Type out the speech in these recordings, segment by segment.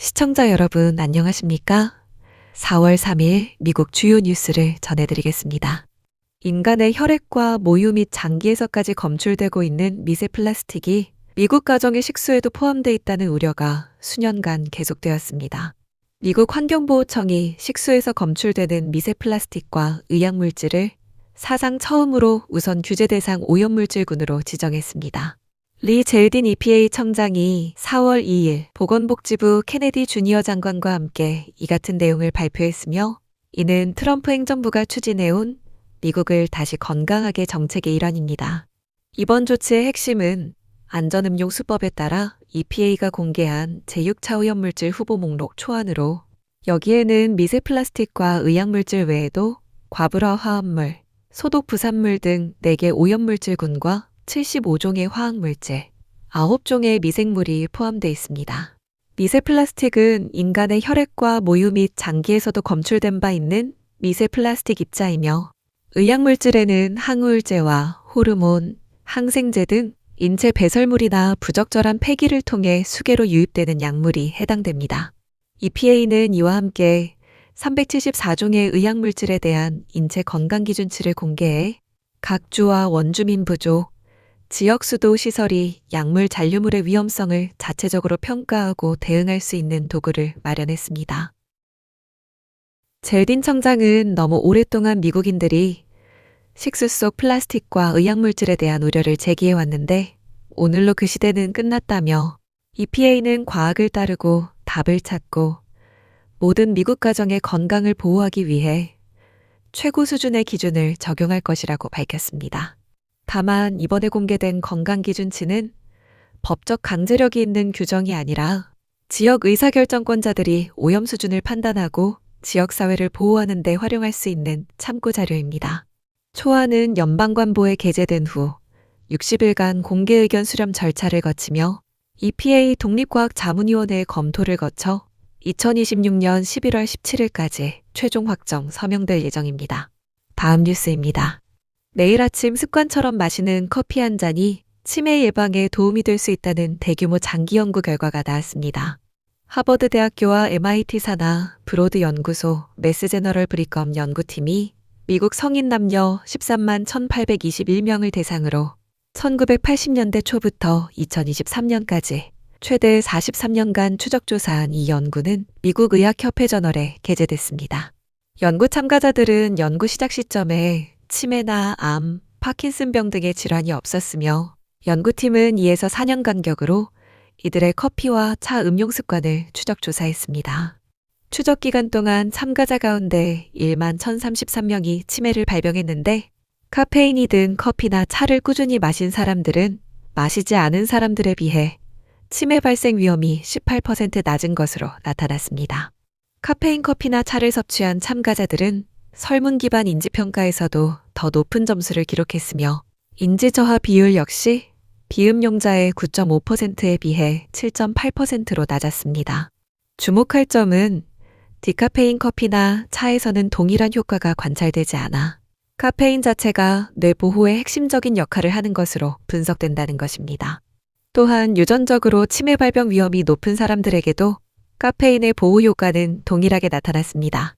시청자 여러분 안녕하십니까? 4월 3일 미국 주요 뉴스를 전해드리겠습니다. 인간의 혈액과 모유 및 장기에서까지 검출되고 있는 미세 플라스틱이 미국 가정의 식수에도 포함되어 있다는 우려가 수년간 계속되었습니다. 미국 환경보호청이 식수에서 검출되는 미세 플라스틱과 의약물질을 사상 처음으로 우선 규제 대상 오염물질군으로 지정했습니다. 리 젤딘 EPA 청장이 4월 2일 보건복지부 케네디 주니어 장관과 함께 이 같은 내용을 발표했으며, 이는 트럼프 행정부가 추진해온 미국을 다시 건강하게 정책의 일환입니다. 이번 조치의 핵심은 안전음용수법에 따라 EPA가 공개한 제6차 오염물질 후보 목록 초안으로, 여기에는 미세 플라스틱과 의약물질 외에도 과불화 화합물, 소독 부산물 등 4개 오염물질군과 75종의 화학물질, 9종의 미생물이 포함되어 있습니다. 미세 플라스틱은 인간의 혈액과 모유 및 장기에서도 검출된 바 있는 미세 플라스틱 입자이며, 의약물질에는 항우울제와 호르몬, 항생제 등 인체 배설물이나 부적절한 폐기를 통해 수계로 유입되는 약물이 해당됩니다. EPA는 이와 함께 374종의 의약물질에 대한 인체 건강기준치를 공개해 각 주와 원주민 부족, 지역 수도 시설이 약물 잔류물의 위험성을 자체적으로 평가하고 대응할 수 있는 도구를 마련했습니다. 젤딘 청장은 너무 오랫동안 미국인들이 식수 속 플라스틱과 의약물질에 대한 우려를 제기해왔는데, 오늘로 그 시대는 끝났다며 EPA는 과학을 따르고 답을 찾고 모든 미국 가정의 건강을 보호하기 위해 최고 수준의 기준을 적용할 것이라고 밝혔습니다. 다만 이번에 공개된 건강기준치는 법적 강제력이 있는 규정이 아니라 지역 의사결정권자들이 오염 수준을 판단하고 지역사회를 보호하는 데 활용할 수 있는 참고 자료입니다. 초안은 연방관보에 게재된 후 60일간 공개 의견 수렴 절차를 거치며 EPA 독립과학자문위원회의 검토를 거쳐 2026년 11월 17일까지 최종 확정 서명될 예정입니다. 다음 뉴스입니다. 매일 아침 습관처럼 마시는 커피 한 잔이 치매 예방에 도움이 될 수 있다는 대규모 장기 연구 결과가 나왔습니다. 하버드 대학교와 MIT 산하 브로드 연구소 매스 제너럴 브리검 연구팀이 미국 성인 남녀 13만 1,821명을 대상으로 1980년대 초부터 2023년까지 최대 43년간 추적조사한 이 연구는 미국 의학협회 저널에 게재됐습니다. 연구 참가자들은 연구 시작 시점에 치매나 암, 파킨슨병 등의 질환이 없었으며, 연구팀은 2에서 4년 간격으로 이들의 커피와 차 음용 습관을 추적 조사했습니다. 추적 기간 동안 참가자 가운데 1만 1,033명이 치매를 발병했는데, 카페인이 든 커피나 차를 꾸준히 마신 사람들은 마시지 않은 사람들에 비해 치매 발생 위험이 18% 낮은 것으로 나타났습니다. 카페인 커피나 차를 섭취한 참가자들은 설문 기반 인지평가에서도 더 높은 점수를 기록했으며, 인지 저하 비율 역시 비음용자의 9.5%에 비해 7.8%로 낮았습니다. 주목할 점은 디카페인 커피나 차에서는 동일한 효과가 관찰되지 않아 카페인 자체가 뇌 보호에 핵심적인 역할을 하는 것으로 분석된다는 것입니다. 또한 유전적으로 치매 발병 위험이 높은 사람들에게도 카페인의 보호 효과는 동일하게 나타났습니다.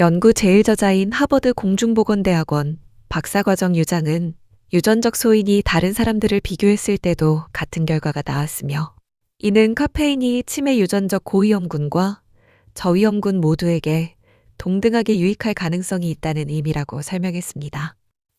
연구 제1저자인 하버드 공중보건대학원 박사과정 유장은 유전적 소인이 다른 사람들을 비교했을 때도 같은 결과가 나왔으며, 이는 카페인이 치매 유전적 고위험군과 저위험군 모두에게 동등하게 유익할 가능성이 있다는 의미라고 설명했습니다.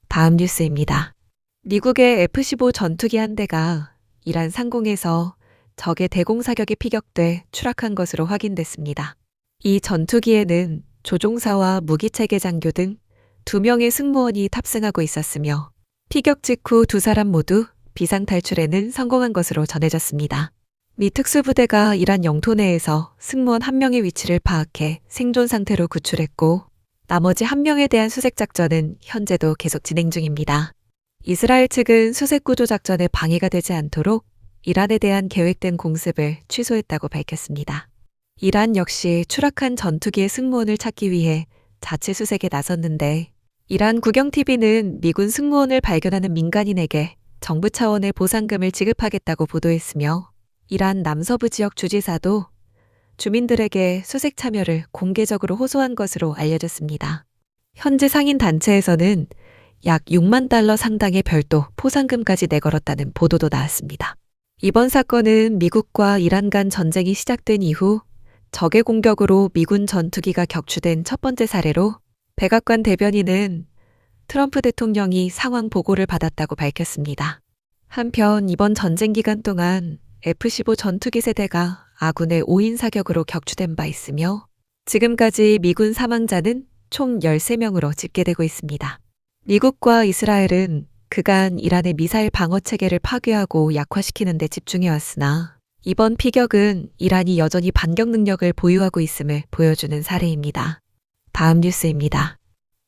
다음 뉴스입니다. 미국의 F-15 전투기 한 대가 이란 상공에서 적의 대공사격에 피격돼 추락한 것으로 확인됐습니다. 이 전투기에는 조종사와 무기체계 장교 등 2명의 승무원이 탑승하고 있었으며, 피격 직후 2사람 모두 비상탈출에는 성공한 것으로 전해졌습니다. 미 특수부대가 이란 영토 내에서 승무원 1명의 위치를 파악해 생존 상태로 구출했고, 나머지 1명에 대한 수색작전은 현재도 계속 진행 중입니다. 이스라엘 측은 수색구조 작전에 방해가 되지 않도록 이란에 대한 계획된 공습을 취소했다고 밝혔습니다. 이란 역시 추락한 전투기의 승무원을 찾기 위해 자체 수색에 나섰는데, 이란 국영TV는 미군 승무원을 발견하는 민간인에게 정부 차원의 보상금을 지급하겠다고 보도했으며, 이란 남서부 지역 주지사도 주민들에게 수색 참여를 공개적으로 호소한 것으로 알려졌습니다. 현재 상인 단체에서는 약 6만 달러 상당의 별도 포상금까지 내걸었다는 보도도 나왔습니다. 이번 사건은 미국과 이란 간 전쟁이 시작된 이후 적의 공격으로 미군 전투기가 격추된 첫 번째 사례로 백악관 대변인은 트럼프 대통령이 상황 보고를 받았다고 밝혔습니다. 한편 이번 전쟁 기간 동안 F-15 전투기 세대가 아군의 5인 사격으로 격추된 바 있으며 지금까지 미군 사망자는 총 13명으로 집계되고 있습니다. 미국과 이스라엘은 그간 이란의 미사일 방어 체계를 파괴하고 약화시키는 데 집중해왔으나 이번 피격은 이란이 여전히 반격 능력을 보유하고 있음을 보여주는 사례입니다. 다음 뉴스입니다.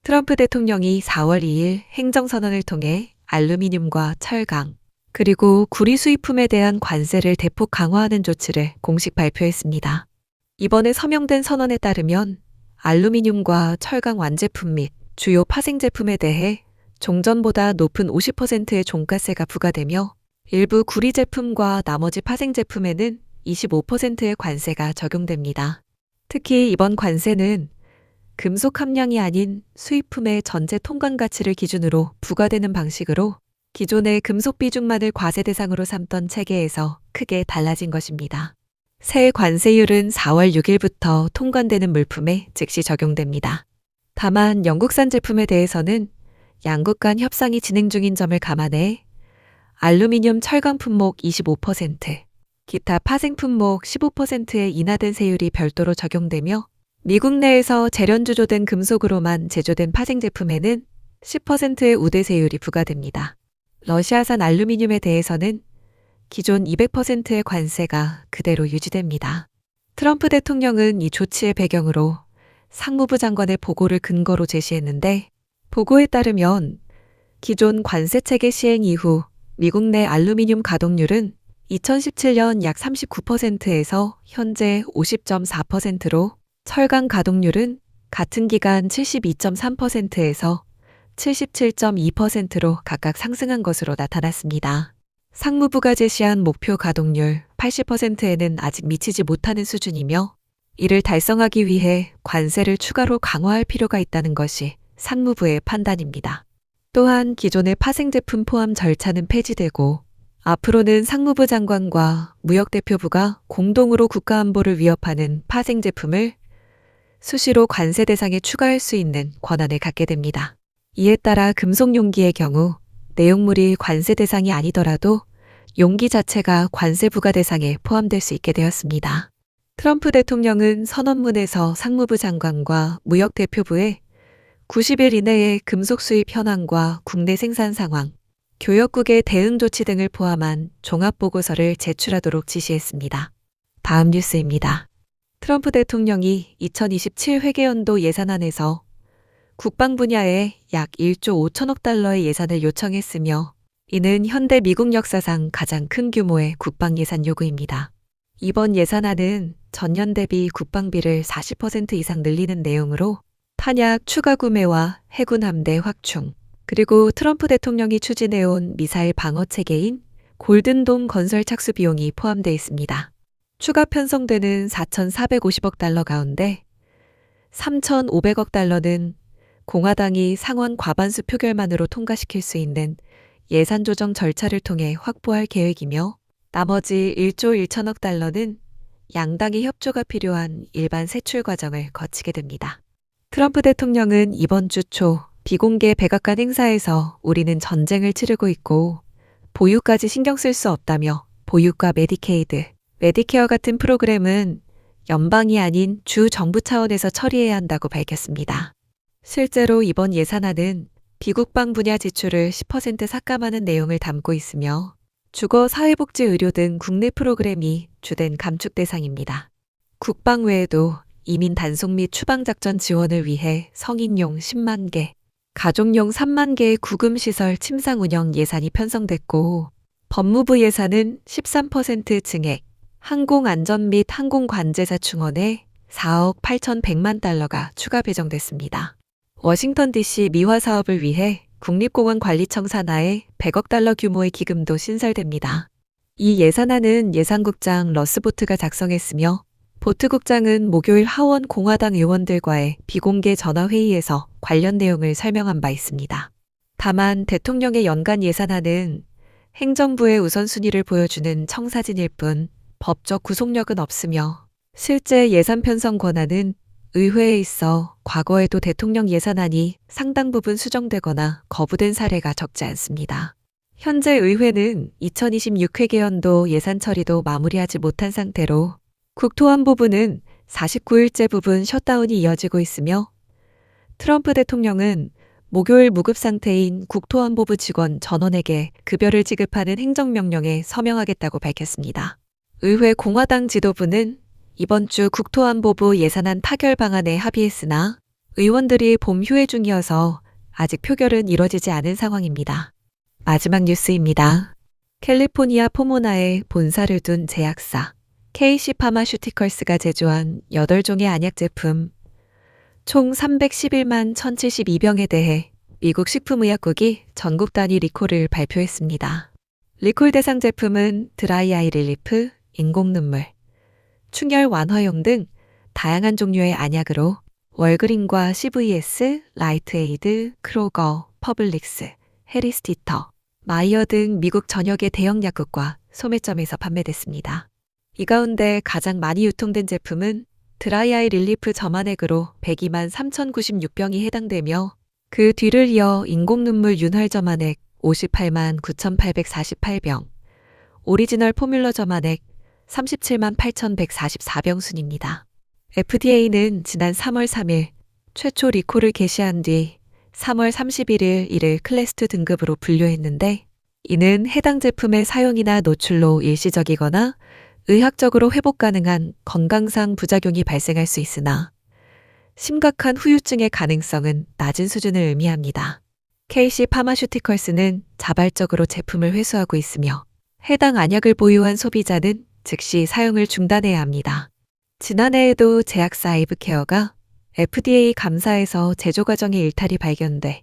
트럼프 대통령이 4월 2일 행정선언을 통해 알루미늄과 철강, 그리고 구리 수입품에 대한 관세를 대폭 강화하는 조치를 공식 발표했습니다. 이번에 서명된 선언에 따르면 알루미늄과 철강 완제품 및 주요 파생 제품에 대해 종전보다 높은 50%의 종가세가 부과되며 일부 구리 제품과 나머지 파생 제품에는 25%의 관세가 적용됩니다. 특히 이번 관세는 금속 함량이 아닌 수입품의 전체 통관 가치를 기준으로 부과되는 방식으로 기존의 금속 비중만을 과세 대상으로 삼던 체계에서 크게 달라진 것입니다. 새 관세율은 4월 6일부터 통관되는 물품에 즉시 적용됩니다. 다만 영국산 제품에 대해서는 양국 간 협상이 진행 중인 점을 감안해 알루미늄 철강 품목 25%, 기타 파생 품목 15%의 인하된 세율이 별도로 적용되며 미국 내에서 재련주조된 금속으로만 제조된 파생 제품에는 10%의 우대 세율이 부과됩니다. 러시아산 알루미늄에 대해서는 기존 200%의 관세가 그대로 유지됩니다. 트럼프 대통령은 이 조치의 배경으로 상무부 장관의 보고를 근거로 제시했는데 보고에 따르면 기존 관세 체계 시행 이후 미국 내 알루미늄 가동률은 2017년 약 39%에서 현재 50.4%로 철강 가동률은 같은 기간 72.3%에서 77.2%로 각각 상승한 것으로 나타났습니다. 상무부가 제시한 목표 가동률 80%에는 아직 미치지 못하는 수준이며 이를 달성하기 위해 관세를 추가로 강화할 필요가 있다는 것이 상무부의 판단입니다. 또한 기존의 파생 제품 포함 절차는 폐지되고 앞으로는 상무부 장관과 무역대표부가 공동으로 국가안보를 위협하는 파생 제품을 수시로 관세 대상에 추가할 수 있는 권한을 갖게 됩니다. 이에 따라 금속 용기의 경우 내용물이 관세 대상이 아니더라도 용기 자체가 관세 부과 대상에 포함될 수 있게 되었습니다. 트럼프 대통령은 선언문에서 상무부 장관과 무역대표부에 90일 이내에 금속 수입 현황과 국내 생산 상황, 교역국의 대응 조치 등을 포함한 종합보고서를 제출하도록 지시했습니다. 다음 뉴스입니다. 트럼프 대통령이 2027 회계연도 예산안에서 국방 분야에 약 1조 5천억 달러의 예산을 요청했으며 이는 현대 미국 역사상 가장 큰 규모의 국방 예산 요구입니다. 이번 예산안은 전년 대비 국방비를 40% 이상 늘리는 내용으로 탄약 추가 구매와 해군 함대 확충, 그리고 트럼프 대통령이 추진해온 미사일 방어 체계인 골든돔 건설 착수 비용이 포함되어 있습니다. 추가 편성되는 4,450억 달러 가운데 3,500억 달러는 공화당이 상원 과반수 표결만으로 통과시킬 수 있는 예산 조정 절차를 통해 확보할 계획이며 나머지 1조 1천억 달러는 양당의 협조가 필요한 일반 세출 과정을 거치게 됩니다. 트럼프 대통령은 이번 주 초 비공개 백악관 행사에서 우리는 전쟁을 치르고 있고 보유까지 신경 쓸 수 없다며 보유과 메디케이드, 메디케어 같은 프로그램은 연방이 아닌 주 정부 차원에서 처리해야 한다고 밝혔습니다. 실제로 이번 예산안은 비국방 분야 지출을 10% 삭감하는 내용을 담고 있으며 주거, 사회복지, 의료 등 국내 프로그램이 주된 감축 대상입니다. 국방 외에도 이민 단속 및 추방작전 지원을 위해 성인용 10만 개, 가족용 3만 개의 구금시설 침상 운영 예산이 편성됐고 법무부 예산은 13% 증액, 항공안전 및 항공관제사 충원에 4억 8,100만 달러가 추가 배정됐습니다. 워싱턴 DC 미화 사업을 위해 국립공원관리청 산하에 100억 달러 규모의 기금도 신설됩니다. 이 예산안은 예산국장 러스보트가 작성했으며 보트국장은 목요일 하원 공화당 의원들과의 비공개 전화회의에서 관련 내용을 설명한 바 있습니다. 다만 대통령의 연간 예산안은 행정부의 우선순위를 보여주는 청사진일 뿐 법적 구속력은 없으며 실제 예산 편성 권한은 의회에 있어 과거에도 대통령 예산안이 상당 부분 수정되거나 거부된 사례가 적지 않습니다. 현재 의회는 2026 회계연도 예산 처리도 마무리하지 못한 상태로 국토안보부는 49일째 부분 셧다운이 이어지고 있으며 트럼프 대통령은 목요일 무급 상태인 국토안보부 직원 전원에게 급여를 지급하는 행정명령에 서명하겠다고 밝혔습니다. 의회 공화당 지도부는 이번 주 국토안보부 예산안 타결 방안에 합의했으나 의원들이 봄 휴회 중이어서 아직 표결은 이뤄지지 않은 상황입니다. 마지막 뉴스입니다. 캘리포니아 포모나에 본사를 둔 제약사 KC 파마슈티컬스가 제조한 8종의 안약 제품 총 311만 1072병에 대해 미국 식품의약국이 전국 단위 리콜을 발표했습니다. 리콜 대상 제품은 드라이아이 릴리프, 인공눈물, 충혈 완화용 등 다양한 종류의 안약으로 월그린과 CVS, 라이트에이드, 크로거, 퍼블릭스, 해리스티터, 마이어 등 미국 전역의 대형 약국과 소매점에서 판매됐습니다. 이 가운데 가장 많이 유통된 제품은 드라이아이 릴리프 점안액으로 102만 3,096병이 해당되며 그 뒤를 이어 인공눈물 윤활 점안액 58만 9,848병, 오리지널 포뮬러 점안액 37만 8,144병 순입니다. FDA는 지난 3월 3일 최초 리콜을 개시한 뒤 3월 31일 이를 클래스2 등급으로 분류했는데 이는 해당 제품의 사용이나 노출로 일시적이거나 의학적으로 회복 가능한 건강상 부작용이 발생할 수 있으나 심각한 후유증의 가능성은 낮은 수준을 의미합니다. KC 파마슈티컬스는 자발적으로 제품을 회수하고 있으며 해당 안약을 보유한 소비자는 즉시 사용을 중단해야 합니다. 지난해에도 제약사 아이브케어가 FDA 감사에서 제조 과정의 일탈이 발견돼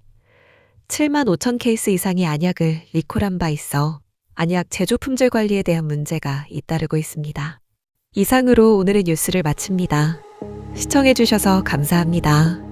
7만 5천 케이스 이상의 안약을 리콜한 바 있어 안약 제조 품질 관리에 대한 문제가 잇따르고 있습니다. 이상으로 오늘의 뉴스를 마칩니다. 시청해주셔서 감사합니다.